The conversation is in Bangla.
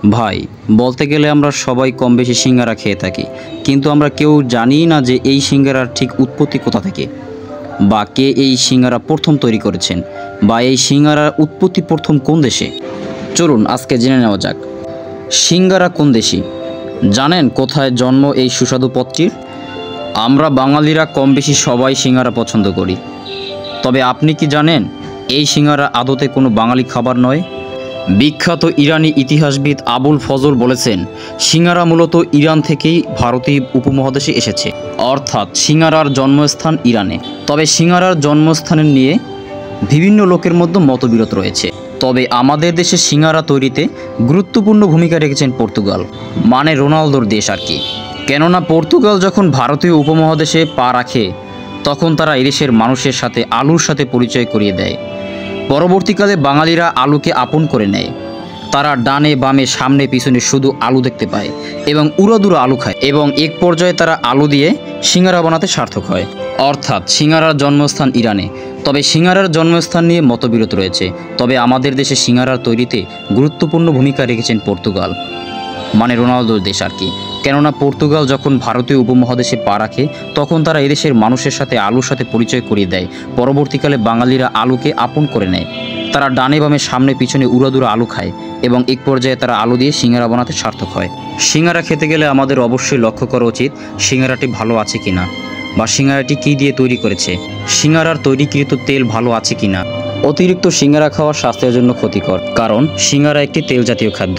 ভাই, বলতে গেলে আমরা সবাই কম বেশি সিঙ্গারা খেয়ে থাকি, কিন্তু আমরা কেউ জানি না যে এই সিঙ্গারার ঠিক উৎপত্তি কোথা থেকে, বা কে এই সিঙ্গারা প্রথম তৈরি করেছেন, বা এই সিঙ্গারার উৎপত্তি প্রথম কোন দেশে। চলুন আজকে জেনে নেওয়া যাক সিঙ্গারা কোন দেশি। জানেন কোথায় জন্ম এই সুস্বাদু পদটির? আমরা বাঙালিরা কম বেশি সবাই সিঙ্গারা পছন্দ করি, তবে আপনি কি জানেন এই সিঙ্গারা আদতে কোনো বাঙালি খাবার নয়? বিখ্যাত ইরানি ইতিহাসবিদ আবুল ফজল বলেছেন, সিঙ্গারা মূলত ইরান থেকেই ভারতীয় উপমহাদেশে এসেছে, অর্থাৎ সিঙ্গারার জন্মস্থান ইরানে। তবে সিঙ্গারার জন্মস্থানের নিয়ে বিভিন্ন লোকের মধ্যে মতবিরোধ রয়েছে। তবে আমাদের দেশে সিঙ্গারা তৈরিতে গুরুত্বপূর্ণ ভূমিকা রেখেছেন পর্তুগাল, মানে রোনালদোর দেশ আর কি। কেননা পর্তুগাল যখন ভারতীয় উপমহাদেশে পা রাখে তখন তারা এদেশের মানুষের সাথে আলুর সাথে পরিচয় করিয়ে দেয়। পরবর্তীকালে বাঙালিরা আলুকে আপন করে নেয়। তারা ডানে বামে সামনে পিছনে শুধু আলু দেখতে পায় এবং উড়াদুরা আলু খায়, এবং এক পর্যায়ে তারা আলু দিয়ে সিঙ্গারা বানাতে সার্থক হয়। অর্থাৎ সিঙ্গারার জন্মস্থান ইরানে। তবে সিঙ্গারার জন্মস্থান নিয়ে মতবিরোধ রয়েছে। তবে আমাদের দেশে সিঙ্গারার তৈরিতে গুরুত্বপূর্ণ ভূমিকা রেখেছেন পর্তুগাল, মানে রোনালদোর দেশ আর কি। কেননা পর্তুগাল যখন ভারতীয় উপমহাদেশে পা রাখে তখন তারা এদেশের মানুষের সাথে আলুর সাথে পরিচয় করিয়ে দেয়। পরবর্তীকালে বাঙালিরা আলুকে আপন করে নেয়। তারা ডানে বামে সামনে পিছনে উড়াদুরা আলু খায় এবং এক পর্যায়ে তারা আলু দিয়ে সিঙ্গারা বানাতে সার্থক হয়। সিঙ্গারা খেতে গেলে আমাদের অবশ্যই লক্ষ্য করা উচিত সিঙ্গারাটি ভালো আছে কিনা, বা সিঙ্গারাটি কী দিয়ে তৈরি করেছে, সিঙ্গারার তৈরিকৃত তেল ভালো আছে কিনা। অতিরিক্ত সিঙ্গারা খাওয়া স্বাস্থ্যের জন্য ক্ষতিকর, কারণ সিঙ্গারা একটি তেল জাতীয় খাদ্য।